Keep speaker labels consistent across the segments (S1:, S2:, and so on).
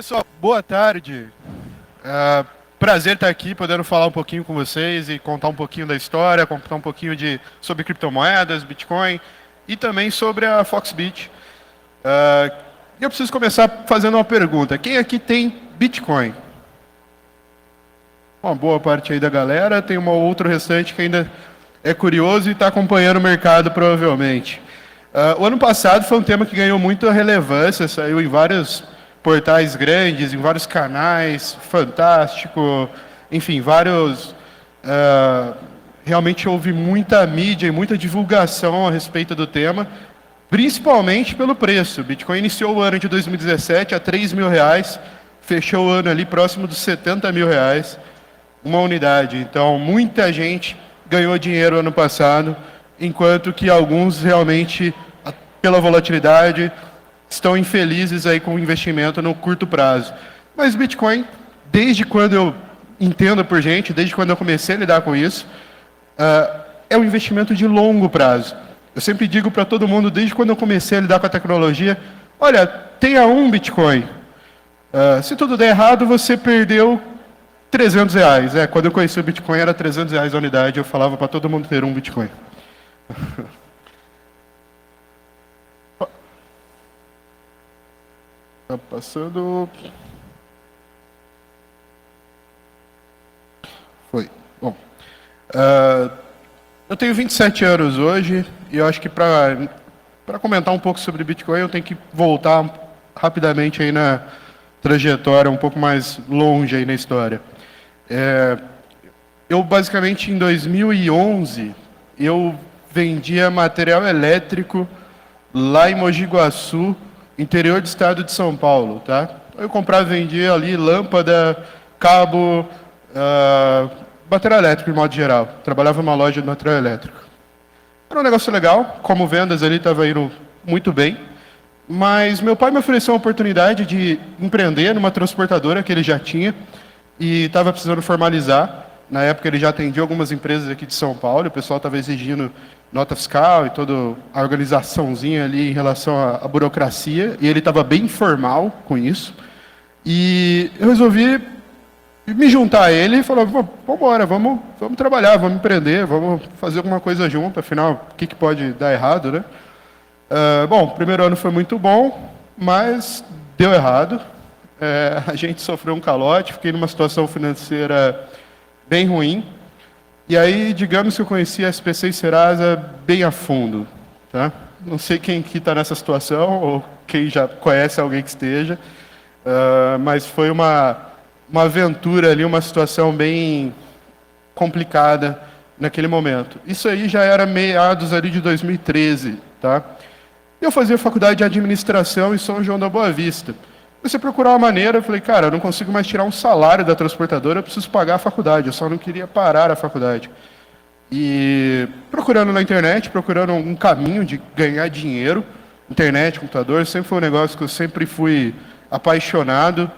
S1: Pessoal, boa tarde. Prazer estar aqui, podendo falar um pouquinho com vocês e contar um pouquinho da história, contar um pouquinho sobre criptomoedas, Bitcoin e também sobre a Foxbit. Eu preciso começar fazendo uma pergunta. Quem aqui tem Bitcoin? Uma boa parte aí da galera, tem um outro restante que ainda é curioso e está acompanhando o mercado provavelmente. O ano passado foi um tema que ganhou muita relevância, saiu em vários portais grandes, em vários canais, Fantástico, enfim, vários. Realmente houve muita mídia e muita divulgação a respeito do tema, principalmente pelo preço. O Bitcoin iniciou o ano de 2017 a R$ 3.000, fechou o ano ali próximo dos R$ 70.000, uma unidade. Então, muita gente ganhou dinheiro ano passado, enquanto que alguns realmente, pela volatilidade, estão infelizes aí com o investimento no curto prazo. Mas Bitcoin, desde quando eu entendo por gente, desde quando eu comecei a lidar com isso, é um investimento de longo prazo. Eu sempre digo para todo mundo, desde quando eu comecei a lidar com a tecnologia, olha, tenha um Bitcoin. Se tudo der errado, você perdeu R$ 300. Quando eu conheci o Bitcoin era R$ 300 a unidade, eu falava para todo mundo ter um Bitcoin. Tá passando. Foi. Bom. Eu tenho 27 anos hoje e eu acho que para comentar um pouco sobre Bitcoin eu tenho que voltar rapidamente aí na trajetória, um pouco mais longe aí na história. Eu basicamente em 2011 eu vendia material elétrico lá em Mogi Guaçu, interior do estado de São Paulo, tá? Eu comprava e vendia ali lâmpada, cabo, bateria elétrica, de modo geral. Trabalhava numa loja de material elétrico. Era um negócio legal, como vendas ali estava indo muito bem, mas meu pai me ofereceu uma oportunidade de empreender numa transportadora que ele já tinha e estava precisando formalizar. Na época ele já atendia algumas empresas aqui de São Paulo, e o pessoal estava exigindo nota fiscal e toda a organizaçãozinha ali em relação à burocracia, e ele estava bem formal com isso. E eu resolvi me juntar a ele e falar, vamos embora, vamos trabalhar, vamos empreender, vamos fazer alguma coisa junto, afinal, o que pode dar errado, né? Bom, o primeiro ano foi muito bom, mas deu errado. A gente sofreu um calote, fiquei numa situação financeira bem ruim. E aí, digamos que eu conheci a SPC e Serasa bem a fundo, tá? Não sei quem que está nessa situação, ou quem já conhece alguém que esteja, mas foi uma aventura ali, uma situação bem complicada naquele momento. Isso aí já era meados ali de 2013, tá? Eu fazia faculdade de administração em São João da Boa Vista. Comecei a procurar uma maneira, eu falei, cara, eu não consigo mais tirar um salário da transportadora, eu preciso pagar a faculdade, eu só não queria parar a faculdade. E procurando na internet, procurando um caminho de ganhar dinheiro, internet, computador, sempre foi um negócio que eu sempre fui apaixonado,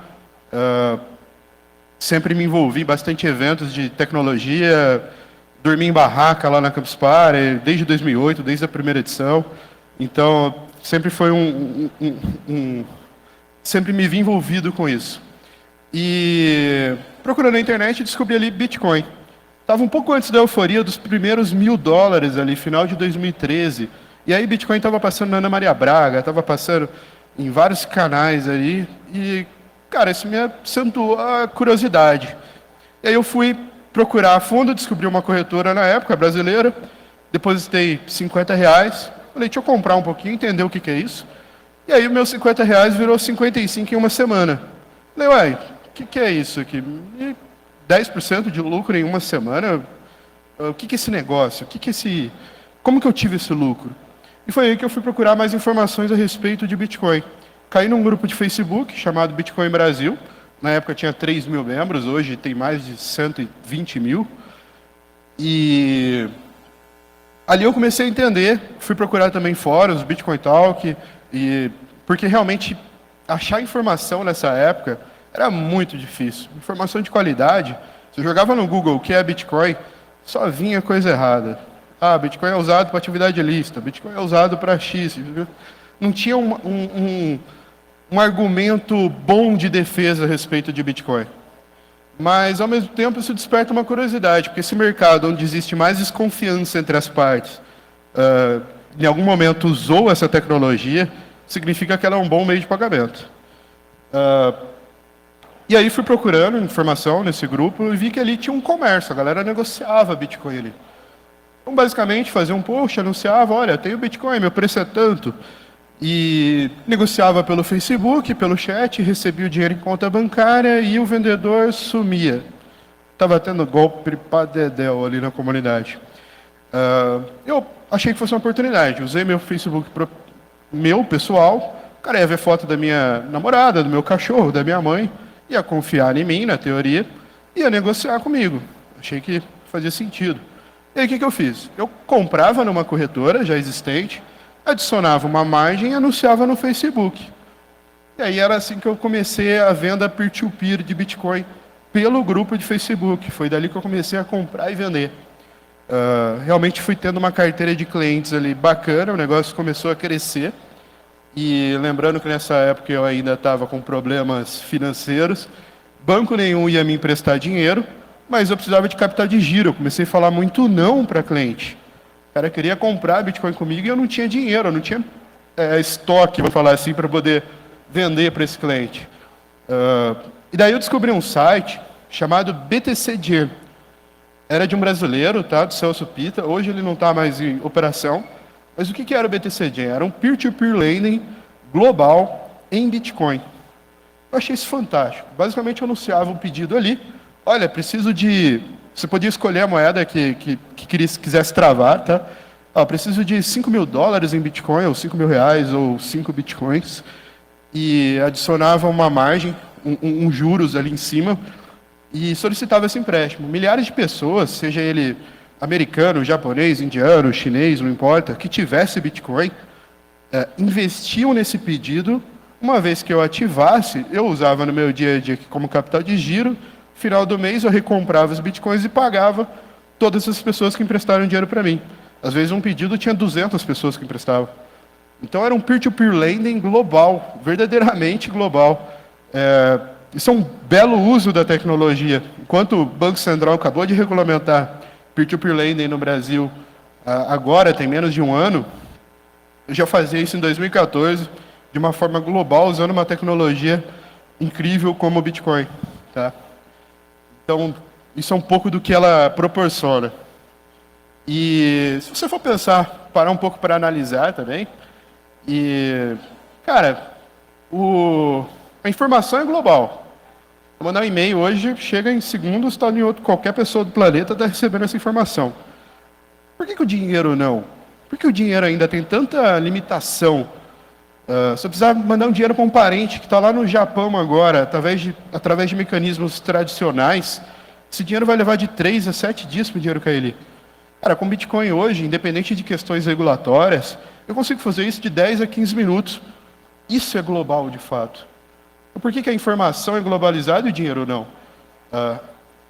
S1: sempre me envolvi em bastante eventos de tecnologia, dormi em barraca lá na Campus Party, desde 2008, desde a primeira edição. Então, sempre foi sempre me vi envolvido com isso. E procurando na internet, descobri ali Bitcoin. Estava um pouco antes da euforia dos primeiros $1.000 ali, final de 2013. E aí Bitcoin estava passando na Ana Maria Braga, estava passando em vários canais ali. E, cara, isso me acentuou a curiosidade. E aí eu fui procurar a fundo, descobri uma corretora na época, brasileira. Depositei R$ 50. Falei, deixa eu comprar um pouquinho, entender o que é isso. E aí, os meus R$ 50 virou 55 em uma semana. Falei, uai, o que é isso aqui? 10% de lucro em uma semana? O que é esse negócio? Como que eu tive esse lucro? E foi aí que eu fui procurar mais informações a respeito de Bitcoin. Caí num grupo de Facebook chamado Bitcoin Brasil. Na época tinha 3.000 membros, hoje tem mais de 120 mil. E ali eu comecei a entender, fui procurar também fóruns, Bitcoin Talk, porque realmente achar informação nessa época era muito difícil. Informação de qualidade, você jogava no Google o que é Bitcoin, só vinha coisa errada. Bitcoin é usado para atividade ilícita, Bitcoin é usado para X. Não tinha um argumento bom de defesa a respeito de Bitcoin. Mas, ao mesmo tempo, isso desperta uma curiosidade, porque esse mercado onde existe mais desconfiança entre as partes, em algum momento usou essa tecnologia, significa que ela é um bom meio de pagamento. E aí fui procurando informação nesse grupo e vi que ali tinha um comércio, a galera negociava Bitcoin ali. Então, basicamente, fazia um post, anunciava, olha, tenho Bitcoin, meu preço é tanto. E negociava pelo Facebook, pelo chat, recebia o dinheiro em conta bancária e o vendedor sumia. Estava tendo golpe para dedéu ali na comunidade. Eu achei que fosse uma oportunidade. Usei meu Facebook meu pessoal. O cara ia ver foto da minha namorada, do meu cachorro, da minha mãe. Ia confiar em mim, na teoria. Ia negociar comigo. Achei que fazia sentido. E aí o que eu fiz? Eu comprava numa corretora já existente, adicionava uma margem e anunciava no Facebook. E aí era assim que eu comecei a venda peer-to-peer de Bitcoin pelo grupo de Facebook. Foi dali que eu comecei a comprar e vender. Realmente fui tendo uma carteira de clientes ali bacana, o negócio começou a crescer. E lembrando que nessa época eu ainda estava com problemas financeiros, banco nenhum ia me emprestar dinheiro, mas eu precisava de capital de giro. Eu comecei a falar muito não para cliente. O cara queria comprar Bitcoin comigo e eu não tinha dinheiro, eu não tinha estoque, vou falar assim, para poder vender para esse cliente. E daí eu descobri um site chamado BTCG. Era de um brasileiro, tá, do Celso Pita. Hoje ele não está mais em operação. Mas o que era o BTCG? Era um peer-to-peer lending global em Bitcoin. Eu achei isso fantástico. Basicamente eu anunciava um pedido ali. Olha, preciso de... Você podia escolher a moeda que quisesse travar, tá? Preciso de $5.000 em Bitcoin, ou R$5.000, ou 5 Bitcoins. E adicionava uma margem, um juros ali em cima, e solicitava esse empréstimo. Milhares de pessoas, seja ele americano, japonês, indiano, chinês, não importa, que tivesse Bitcoin, investiam nesse pedido. Uma vez que eu ativasse, eu usava no meu dia a dia como capital de giro. Final do mês eu recomprava os Bitcoins e pagava todas as pessoas que emprestaram dinheiro para mim. Às vezes um pedido tinha 200 pessoas que emprestavam. Então era um peer-to-peer lending global, verdadeiramente global. Isso é um belo uso da tecnologia. Enquanto o Banco Central acabou de regulamentar peer-to-peer lending no Brasil, agora tem menos de um ano, eu já fazia isso em 2014, de uma forma global, usando uma tecnologia incrível como o Bitcoin. Tá? Então, isso é um pouco do que ela proporciona. E se você for pensar, parar um pouco para analisar também, cara, a informação é global. Vou mandar um e-mail hoje, chega em segundos, está em outro, qualquer pessoa do planeta está recebendo essa informação. Por que o dinheiro não? Por que o dinheiro ainda tem tanta limitação? Se eu precisar mandar um dinheiro para um parente que está lá no Japão agora, através de mecanismos tradicionais, esse dinheiro vai levar de 3 a 7 dias para o dinheiro cair ali. Cara, com Bitcoin hoje, independente de questões regulatórias, eu consigo fazer isso de 10 a 15 minutos. Isso é global, de fato. Por que a informação é globalizada e o dinheiro não?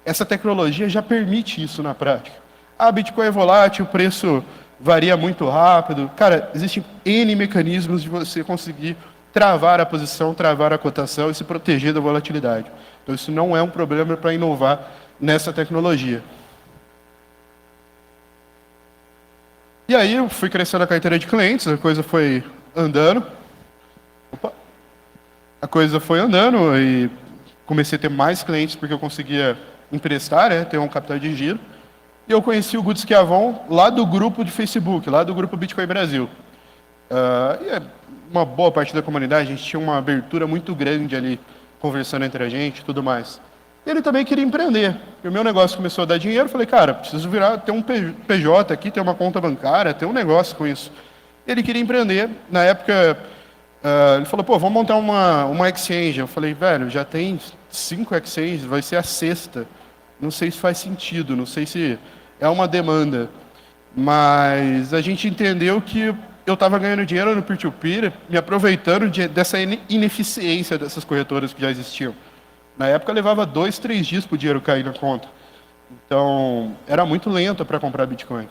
S1: Essa tecnologia já permite isso na prática. Bitcoin é volátil, o preço varia muito rápido. Cara, existem N mecanismos de você conseguir travar a posição, travar a cotação e se proteger da volatilidade. Então isso não é um problema para inovar nessa tecnologia. E aí eu fui crescendo a carteira de clientes, a coisa foi andando. A coisa foi andando e comecei a ter mais clientes porque eu conseguia emprestar, ter um capital de giro. E eu conheci o Guto Schiavon lá do grupo de Facebook, lá do grupo Bitcoin Brasil. E uma boa parte da comunidade, a gente tinha uma abertura muito grande ali, conversando entre a gente e tudo mais. Ele também queria empreender. E o meu negócio começou a dar dinheiro, eu falei, cara, preciso ter um PJ aqui, ter uma conta bancária, ter um negócio com isso. Ele queria empreender. Na época, ele falou, pô, vamos montar uma exchange. Eu falei, velho, já tem 5 exchanges, vai ser a 6ª. Não sei se faz sentido, não sei se é uma demanda. Mas a gente entendeu que eu estava ganhando dinheiro no peer-to-peer, me aproveitando dessa ineficiência dessas corretoras que já existiam. Na época levava 2, 3 dias para o dinheiro cair na conta. Então, era muito lento para comprar Bitcoin.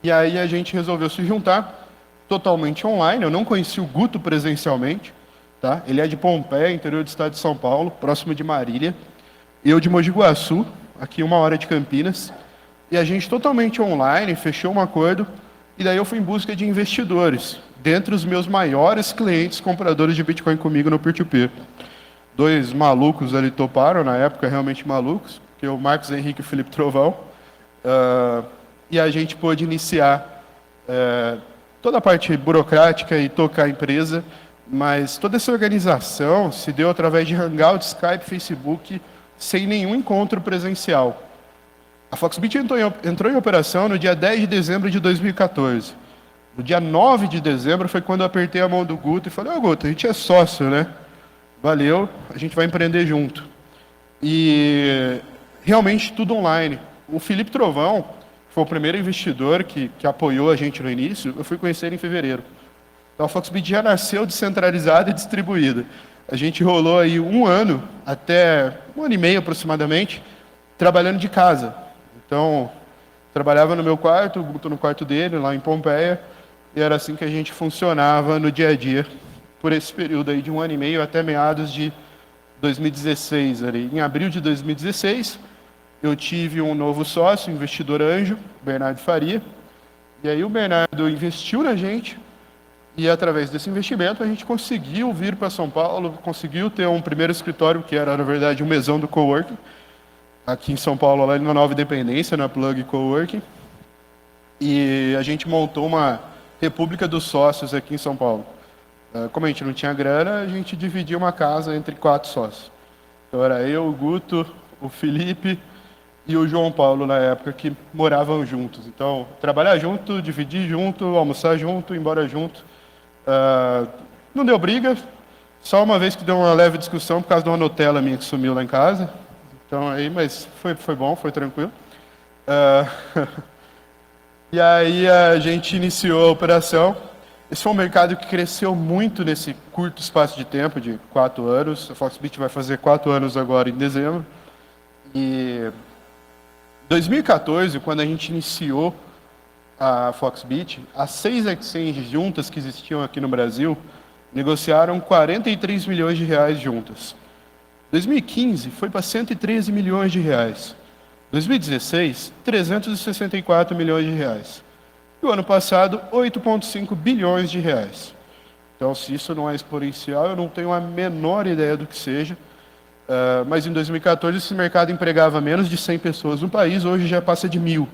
S1: E aí a gente resolveu se juntar totalmente online. Eu não conheci o Guto presencialmente. tá? Ele é de Pompeia, interior do estado de São Paulo, próximo de Marília. Eu de Mogi Guaçu, aqui 1 hora de Campinas. E a gente totalmente online, fechou um acordo, e daí eu fui em busca de investidores, dentre os meus maiores clientes compradores de Bitcoin comigo no peer-to-peer. Dois malucos ali toparam, na época realmente malucos, que é o Marcos Henrique e o Felipe Trovão. E a gente pôde iniciar toda a parte burocrática e tocar a empresa, mas toda essa organização se deu através de Hangout, Skype, Facebook, sem nenhum encontro presencial. A Foxbit entrou em operação no dia 10 de dezembro de 2014. No dia 9 de dezembro foi quando eu apertei a mão do Guto e falei: ô Guto, a gente é sócio, né? Valeu, a gente vai empreender junto. E realmente tudo online. O Felipe Trovão foi o primeiro investidor que apoiou a gente no início. Eu fui conhecer ele em fevereiro. Então a Foxbit já nasceu descentralizada e distribuída. A gente rolou aí 1 ano, até 1 ano e meio aproximadamente, trabalhando de casa. Então, trabalhava no meu quarto, o Guto no quarto dele, lá em Pompeia, e era assim que a gente funcionava no dia a dia, por esse período aí de 1 ano e meio até meados de 2016. Ali. Em abril de 2016, eu tive um novo sócio, investidor anjo, Bernardo Faria, e aí o Bernardo investiu na gente, e através desse investimento a gente conseguiu vir para São Paulo, conseguiu ter um primeiro escritório, que era, na verdade, um mesão do coworking, aqui em São Paulo, lá na Nova Independência, na Plug Coworking. E a gente montou uma república dos sócios aqui em São Paulo. Como a gente não tinha grana, a gente dividia uma casa entre 4 sócios. Então era eu, o Guto, o Felipe e o João Paulo, na época, que moravam juntos. Então, trabalhar junto, dividir junto, almoçar junto, ir embora junto. Não deu briga, só uma vez que deu uma leve discussão por causa de uma Nutella minha que sumiu lá em casa. Então, aí, mas foi bom, foi tranquilo. E aí a gente iniciou a operação. Esse foi um mercado que cresceu muito nesse curto espaço de tempo, de 4 anos. A Foxbit vai fazer 4 anos agora em dezembro. E em 2014, quando a gente iniciou a Foxbit, as 6 exchanges juntas que existiam aqui no Brasil negociaram 43 milhões de reais juntas. 2015 foi para 113 milhões de reais. 2016, 364 milhões de reais. E o ano passado, 8,5 bilhões de reais. Então, se isso não é exponencial, eu não tenho a menor ideia do que seja. Mas em 2014, esse mercado empregava menos de 100 pessoas no país, hoje já passa de 1.000.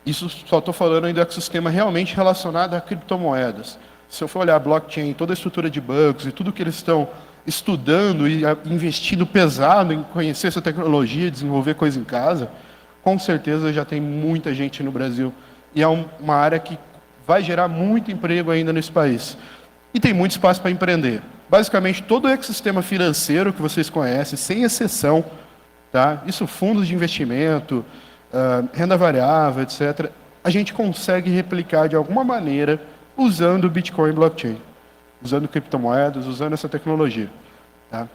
S1: Isso só estou falando ainda do ecossistema realmente relacionado a criptomoedas. Se eu for olhar a blockchain, toda a estrutura de bancos e tudo que eles estão estudando e investindo pesado em conhecer essa tecnologia, desenvolver coisa em casa, com certeza já tem muita gente no Brasil. E é uma área que vai gerar muito emprego ainda nesse país. E tem muito espaço para empreender. Basicamente, todo o ecossistema financeiro que vocês conhecem, sem exceção, tá? Isso fundos de investimento, renda variável, etc., a gente consegue replicar de alguma maneira usando o Bitcoin blockchain, usando criptomoedas, usando essa tecnologia. Tá?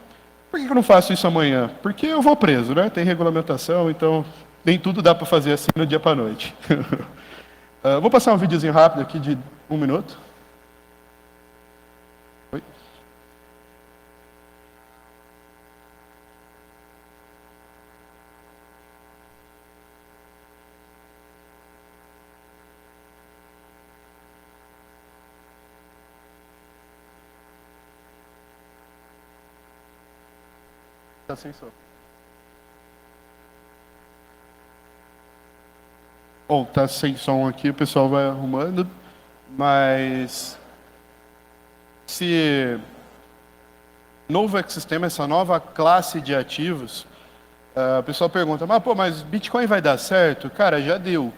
S1: Por que eu não faço isso amanhã? Porque eu vou preso, né? Tem regulamentação, então nem tudo dá para fazer assim no dia para a noite. Vou passar um videozinho rápido aqui de 1 minuto. Oi? Tá sem som. Bom, tá sem som aqui, o pessoal vai arrumando, mas esse novo ecossistema, essa nova classe de ativos, o pessoal pergunta, mas Bitcoin vai dar certo? Cara, já deu.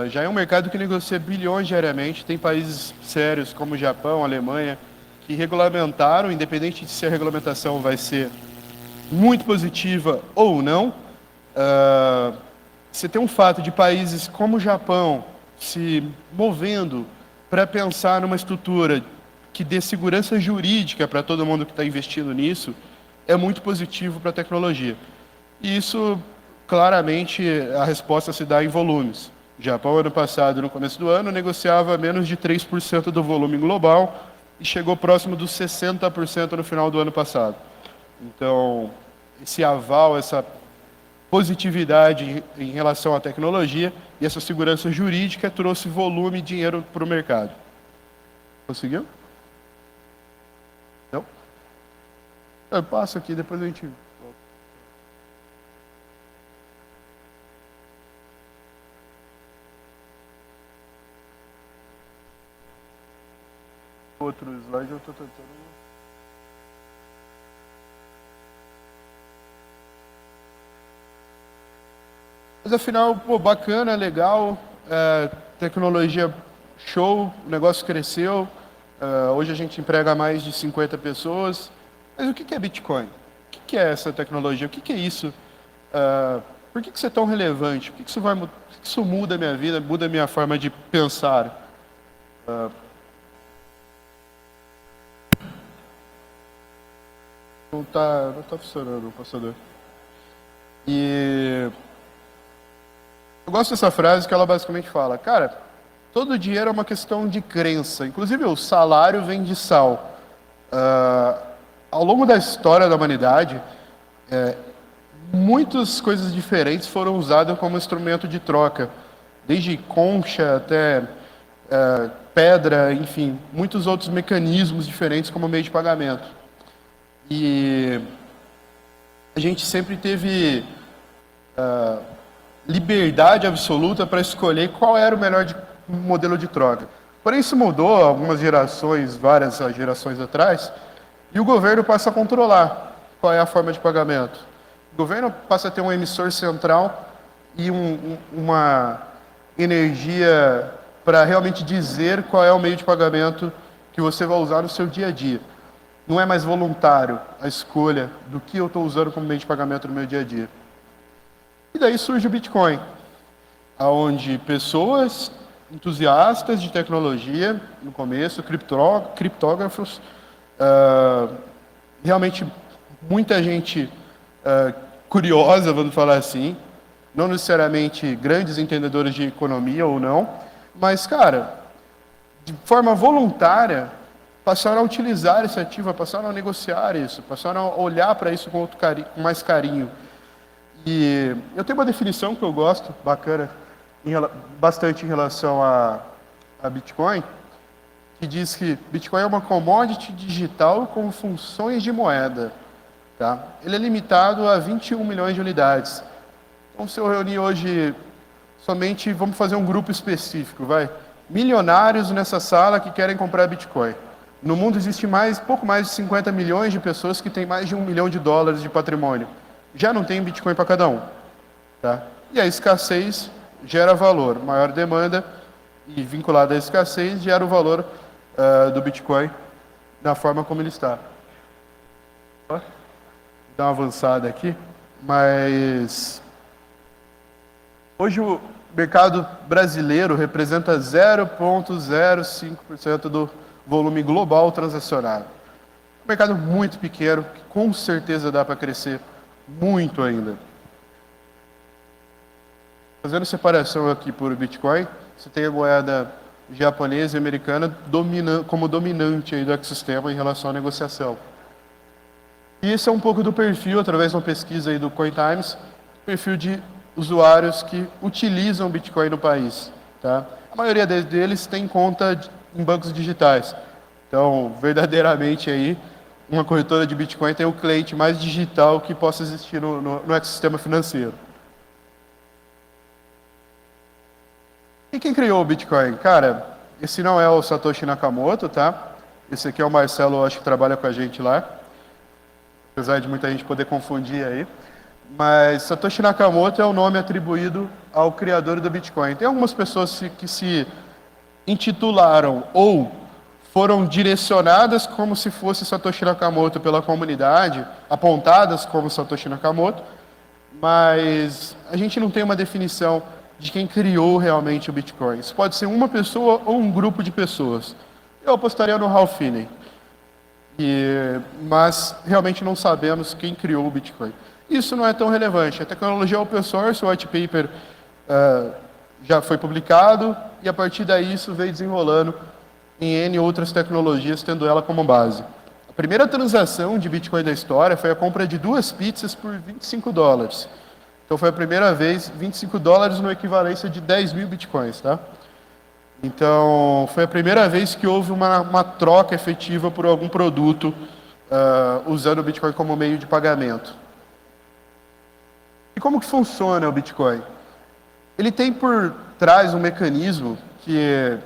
S1: Já é um mercado que negocia bilhões diariamente, tem países sérios como o Japão, a Alemanha, que regulamentaram, independente de se a regulamentação vai ser muito positiva ou não, você tem um fato de países como o Japão se movendo para pensar numa estrutura que dê segurança jurídica para todo mundo que está investindo nisso, é muito positivo para a tecnologia. E isso, claramente, a resposta se dá em volumes. O Japão, ano passado, no começo do ano, negociava menos de 3% do volume global, e chegou próximo dos 60% no final do ano passado. Então, esse aval, essa positividade em relação à tecnologia e essa segurança jurídica trouxe volume e dinheiro para o mercado. Conseguiu? Não? Eu passo aqui, depois a gente... Outro slide eu estou tentando... Mas afinal, pô, bacana, legal, tecnologia show, o negócio cresceu, hoje a gente emprega mais de 50 pessoas. Mas o que é Bitcoin? O que é essa tecnologia? O que é isso? Por que isso é tão relevante? Por que isso por que isso muda a minha vida, muda a minha forma de pensar? Não está funcionando, passador. E eu gosto dessa frase que ela basicamente fala, cara, todo dinheiro é uma questão de crença. Inclusive o salário vem de sal. Ao longo da história da humanidade, muitas coisas diferentes foram usadas como instrumento de troca. Desde concha até pedra, enfim, muitos outros mecanismos diferentes como meio de pagamento. E a gente sempre teve liberdade absoluta para escolher qual era o melhor modelo de troca. Porém, isso mudou algumas gerações, várias gerações atrás, e o governo passa a controlar qual é a forma de pagamento. O governo passa a ter um emissor central e uma energia para realmente dizer qual é o meio de pagamento que você vai usar no seu dia a dia. Não é mais voluntário a escolha do que eu estou usando como meio de pagamento no meu dia a dia. E daí surge o Bitcoin, onde pessoas entusiastas de tecnologia, no começo, criptógrafos, realmente muita gente curiosa, vamos falar assim, não necessariamente grandes entendedores de economia ou não, mas, cara, de forma voluntária, passaram a utilizar esse ativo, passaram a negociar isso, passaram a olhar para isso com mais carinho. E eu tenho uma definição que eu gosto, bacana, bastante em relação a Bitcoin, que diz que Bitcoin é uma commodity digital com funções de moeda. Tá? Ele é limitado a 21 milhões de unidades. Então, se eu reunir hoje somente, vamos fazer um grupo específico, milionários nessa sala que querem comprar Bitcoin. No mundo existe pouco mais de 50 milhões de pessoas que têm mais de $1 milhão de patrimônio. Já não tem Bitcoin para cada um. Tá? E a escassez gera valor. Maior demanda e vinculada à escassez gera o valor do Bitcoin da forma como ele está. Vou dar uma avançada aqui. Mas hoje o mercado brasileiro representa 0,05% do volume global transacionado. Um mercado muito pequeno, que com certeza dá para crescer muito ainda. Fazendo separação aqui por Bitcoin, você tem a moeda japonesa e americana como dominante aí do ecossistema em relação à negociação. E esse é um pouco do perfil, através de uma pesquisa aí do CoinTimes, perfil de usuários que utilizam Bitcoin no país. Tá? A maioria deles tem conta em bancos digitais. Então, verdadeiramente aí, uma corretora de Bitcoin tem o cliente mais digital que possa existir no ecossistema financeiro. E quem criou o Bitcoin? Cara, esse não é o Satoshi Nakamoto, tá? Esse aqui é o Marcelo, acho que trabalha com a gente lá. Apesar de muita gente poder confundir aí. Mas Satoshi Nakamoto é o nome atribuído ao criador do Bitcoin. Tem algumas pessoas que se intitularam ou foram direcionadas como se fosse Satoshi Nakamoto pela comunidade, apontadas como Satoshi Nakamoto, mas a gente não tem uma definição de quem criou realmente o Bitcoin. Isso pode ser uma pessoa ou um grupo de pessoas. Eu apostaria no Ralph Finney, mas realmente não sabemos quem criou o Bitcoin. Isso não é tão relevante. A tecnologia open source, o white paper já foi publicado, e a partir daí isso veio desenrolando em N outras tecnologias, tendo ela como base. A primeira transação de Bitcoin da história foi a compra de 2 pizzas por $25. Então foi a primeira vez, $25 no equivalência de 10 mil Bitcoins, tá? Então foi a primeira vez que houve uma troca efetiva por algum produto usando o Bitcoin como meio de pagamento. E como que funciona o Bitcoin? Ele tem por trás um mecanismo que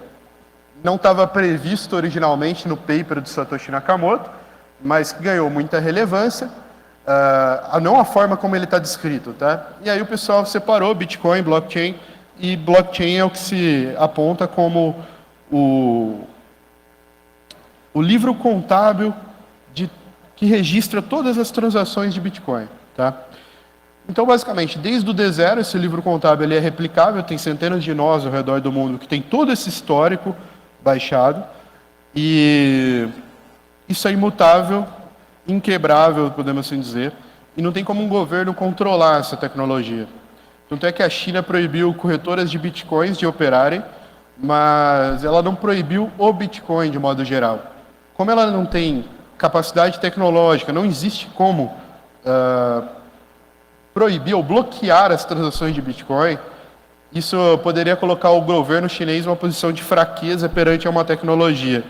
S1: não estava previsto originalmente no paper do Satoshi Nakamoto, mas que ganhou muita relevância, não a forma como ele está descrito, tá? E aí o pessoal separou Bitcoin, blockchain, e blockchain é o que se aponta como o livro contábil que registra todas as transações de Bitcoin, tá? Então, basicamente, desde o D0, esse livro contábil ele é replicável, tem centenas de nós ao redor do mundo que tem todo esse histórico baixado, e isso é imutável, inquebrável, podemos assim dizer, e não tem como um governo controlar essa tecnologia. Tanto é que a China proibiu corretoras de bitcoins de operarem, mas ela não proibiu o Bitcoin de modo geral. Como ela não tem capacidade tecnológica, não existe como proibir ou bloquear as transações de Bitcoin, isso poderia colocar o governo chinês numa posição de fraqueza perante a uma tecnologia.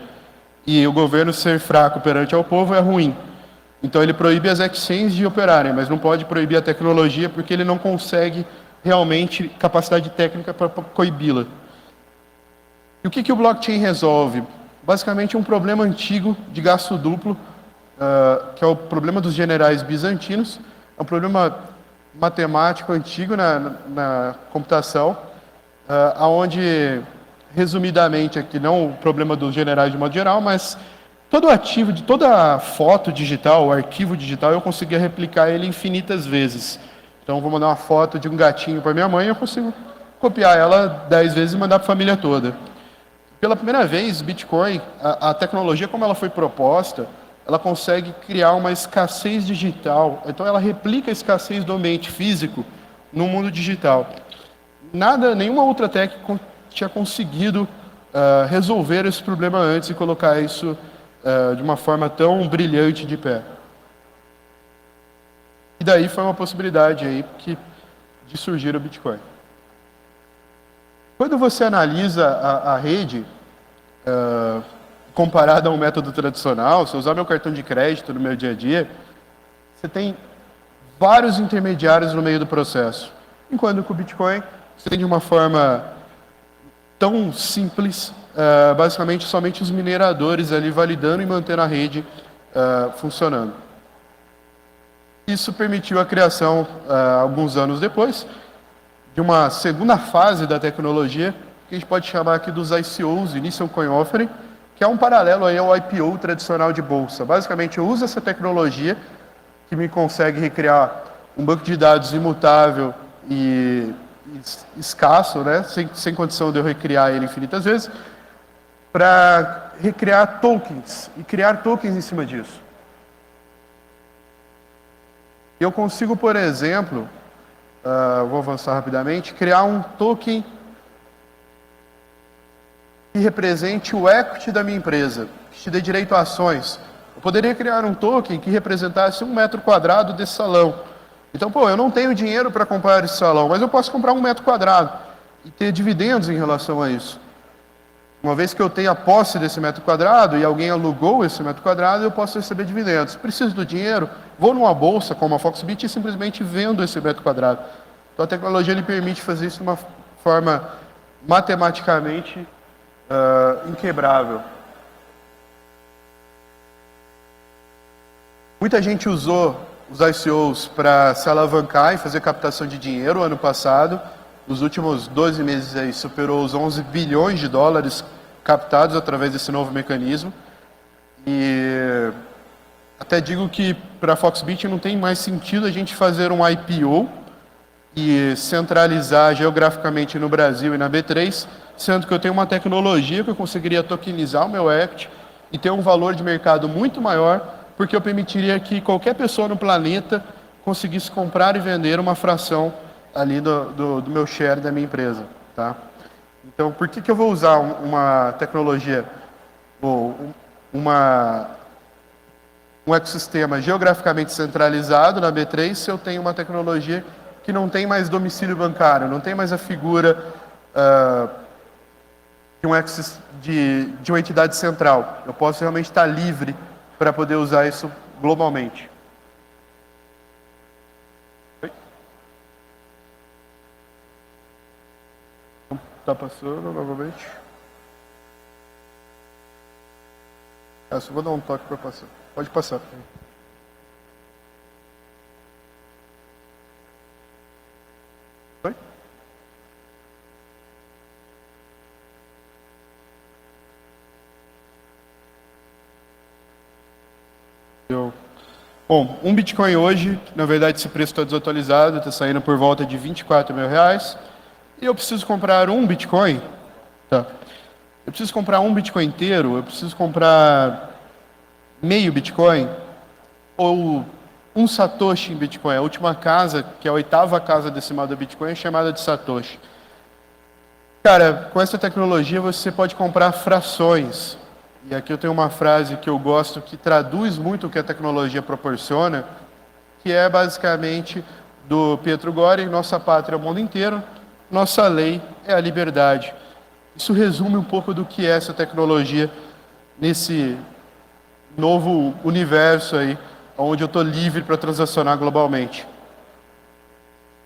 S1: E o governo ser fraco perante ao povo é ruim. Então ele proíbe as exchanges de operarem, mas não pode proibir a tecnologia porque ele não consegue realmente capacidade técnica para coibi-la. E o que o blockchain resolve? Basicamente um problema antigo de gasto duplo, que é o problema dos generais bizantinos. É um problema matemático antigo na computação, onde, resumidamente, aqui não o problema dos generais de modo geral, mas todo ativo, de toda foto digital, o arquivo digital, eu conseguia replicar ele infinitas vezes. Então, vou mandar uma foto de um gatinho para minha mãe, eu consigo copiar ela 10 vezes e mandar para a família toda. Pela primeira vez, Bitcoin, a tecnologia como ela foi proposta, ela consegue criar uma escassez digital. Então, ela replica a escassez do ambiente físico no mundo digital. Nenhuma outra tech tinha conseguido resolver esse problema antes e colocar isso de uma forma tão brilhante de pé. E daí foi uma possibilidade aí de surgir o Bitcoin. Quando você analisa a rede, comparada a um método tradicional, se eu usar meu cartão de crédito no meu dia a dia, você tem vários intermediários no meio do processo. Enquanto com o Bitcoin, você tem de uma forma tão simples, basicamente somente os mineradores ali validando e mantendo a rede funcionando. Isso permitiu a criação, alguns anos depois, de uma segunda fase da tecnologia, que a gente pode chamar aqui dos ICOs, Initial Coin Offering, que é um paralelo aí ao IPO tradicional de bolsa. Basicamente, eu uso essa tecnologia, que me consegue recriar um banco de dados imutável e escasso, né, sem condição de eu recriar ele infinitas vezes, para recriar tokens e criar tokens em cima disso. Eu consigo, por exemplo, vou avançar rapidamente, criar um token que represente o equity da minha empresa, que te dê direito a ações. Eu poderia criar um token que representasse 1 metro quadrado desse salão. Então, eu não tenho dinheiro para comprar esse salão, mas eu posso comprar 1 metro quadrado e ter dividendos em relação a isso. Uma vez que eu tenha a posse desse metro quadrado e alguém alugou esse metro quadrado, eu posso receber dividendos. Preciso do dinheiro, vou numa bolsa como a Foxbit e simplesmente vendo esse metro quadrado. Então a tecnologia lhe permite fazer isso de uma forma matematicamente inquebrável. Muita gente usou os ICOs para se alavancar e fazer captação de dinheiro ano passado. Nos últimos 12 meses aí, superou os 11 bilhões de dólares captados através desse novo mecanismo. E até digo que para a Foxbit não tem mais sentido a gente fazer um IPO e centralizar geograficamente no Brasil e na B3, sendo que eu tenho uma tecnologia que eu conseguiria tokenizar o meu equity e ter um valor de mercado muito maior, porque eu permitiria que qualquer pessoa no planeta conseguisse comprar e vender uma fração ali do meu share da minha empresa, tá? Então, por que eu vou usar uma tecnologia ou um ecossistema geograficamente centralizado na B3 se eu tenho uma tecnologia que não tem mais domicílio bancário, não tem mais a figura de uma entidade central. Eu posso realmente estar livre para poder usar isso globalmente. Está passando novamente. Só vou dar um toque para passar. Pode passar. Oi? Bom, um Bitcoin hoje, na verdade esse preço está desatualizado, está saindo por volta de R$ 24.000. E eu preciso comprar um Bitcoin, tá? Eu preciso comprar um Bitcoin inteiro, eu preciso comprar meio Bitcoin, ou um Satoshi em Bitcoin. A última casa, que é a 8ª casa decimal do Bitcoin, é chamada de Satoshi. Cara, com essa tecnologia você pode comprar frações. E aqui eu tenho uma frase que eu gosto que traduz muito o que a tecnologia proporciona, que é basicamente do Pietro Gori: nossa pátria é o mundo inteiro, nossa lei é a liberdade. Isso resume um pouco do que é essa tecnologia nesse novo universo aí, onde eu estou livre para transacionar globalmente.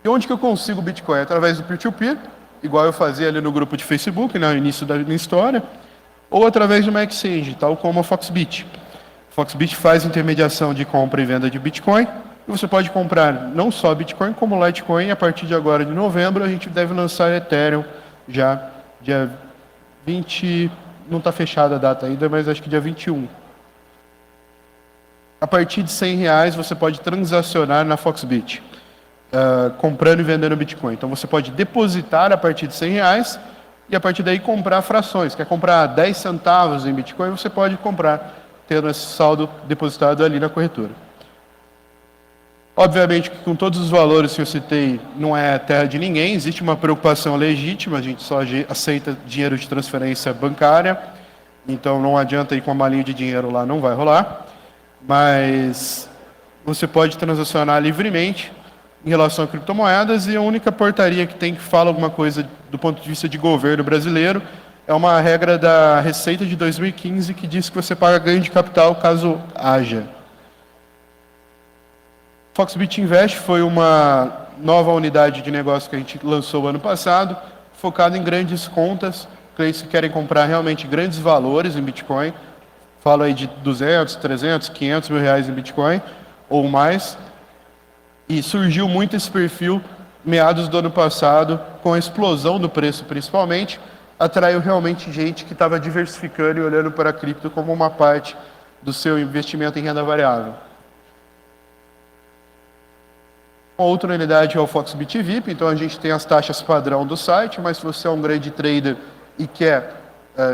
S1: E onde que eu consigo Bitcoin? Através do peer-to-peer, igual eu fazia ali no grupo de Facebook, no início da minha história, ou através de uma exchange, tal como a Foxbit. Foxbit faz intermediação de compra e venda de Bitcoin, e você pode comprar não só Bitcoin, como Litecoin. A partir de agora, de novembro, a gente deve lançar Ethereum já dia 20, não está fechada a data ainda, mas acho que dia 21. A partir de R$ 100 você pode transacionar na Foxbit, comprando e vendendo Bitcoin. Então você pode depositar a partir de R$ 100 e a partir daí comprar frações. Quer comprar 10 centavos em Bitcoin, você pode comprar, tendo esse saldo depositado ali na corretora. Obviamente que com todos os valores que eu citei, não é terra de ninguém, existe uma preocupação legítima, a gente só aceita dinheiro de transferência bancária, então não adianta ir com uma malinha de dinheiro lá, não vai rolar, mas você pode transacionar livremente em relação a criptomoedas, e a única portaria que tem que fala alguma coisa do ponto de vista de governo brasileiro é uma regra da Receita de 2015 que diz que você paga ganho de capital caso haja. Foxbit Invest foi uma nova unidade de negócio que a gente lançou ano passado, focado em grandes contas, clientes que querem comprar realmente grandes valores em Bitcoin. Falo aí de 200, 300, 500 mil reais em Bitcoin ou mais. E surgiu muito esse perfil meados do ano passado, com a explosão do preço principalmente, atraiu realmente gente que estava diversificando e olhando para a cripto como uma parte do seu investimento em renda variável. Uma outra unidade é o Foxbit VIP, então a gente tem as taxas padrão do site, mas se você é um grande trader e quer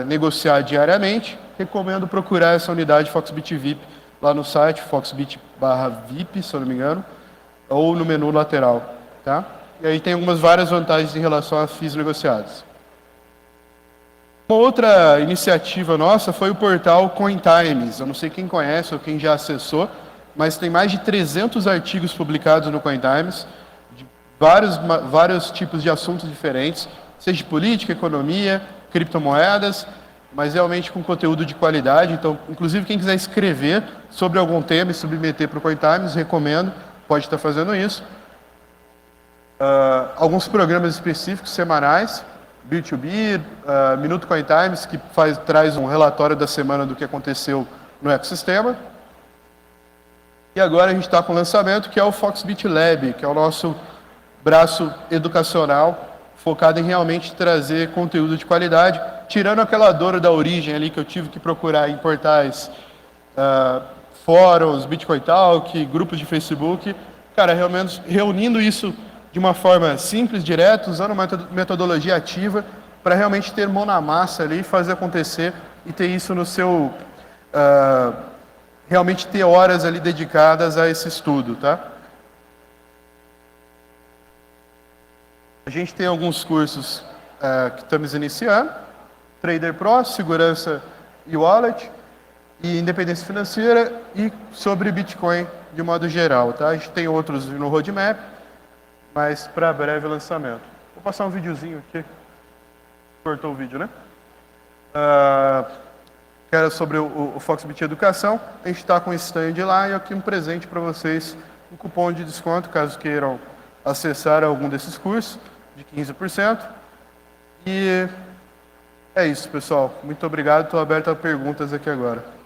S1: negociar diariamente, recomendo procurar essa unidade Foxbit VIP lá no site, foxbit/VIP, se eu não me engano, ou no menu lateral, tá? E aí tem várias vantagens em relação a FIIs negociados. Uma outra iniciativa nossa foi o portal CoinTimes. Eu não sei quem conhece ou quem já acessou, mas tem mais de 300 artigos publicados no CoinTimes, de vários tipos de assuntos diferentes, seja de política, economia, criptomoedas, mas realmente com conteúdo de qualidade. Então, inclusive, quem quiser escrever sobre algum tema e submeter para o CoinTimes, recomendo, pode estar fazendo isso. Alguns programas específicos semanais, B2B, Minuto CoinTimes, que traz um relatório da semana do que aconteceu no ecossistema. E agora a gente está com o lançamento, que é o Foxbit Lab, que é o nosso braço educacional, focado em realmente trazer conteúdo de qualidade, tirando aquela dor da origem ali que eu tive que procurar em portais, fóruns, Bitcoin Talk, grupos de Facebook. Cara, realmente reunindo isso de uma forma simples, direta, usando uma metodologia ativa, para realmente ter mão na massa ali, fazer acontecer e ter isso no seu... realmente ter horas ali dedicadas a esse estudo, tá? A gente tem alguns cursos que estamos iniciando. Trader Pro, segurança e wallet, e independência financeira e sobre Bitcoin de modo geral, tá? A gente tem outros no roadmap, mas para breve lançamento. Vou passar um videozinho aqui. Cortou o vídeo, né? Que era sobre o Foxbit Educação. A gente está com um stand lá e aqui um presente para vocês, um cupom de desconto, caso queiram acessar algum desses cursos, de 15%. E é isso, pessoal. Muito obrigado. Estou aberto a perguntas aqui agora.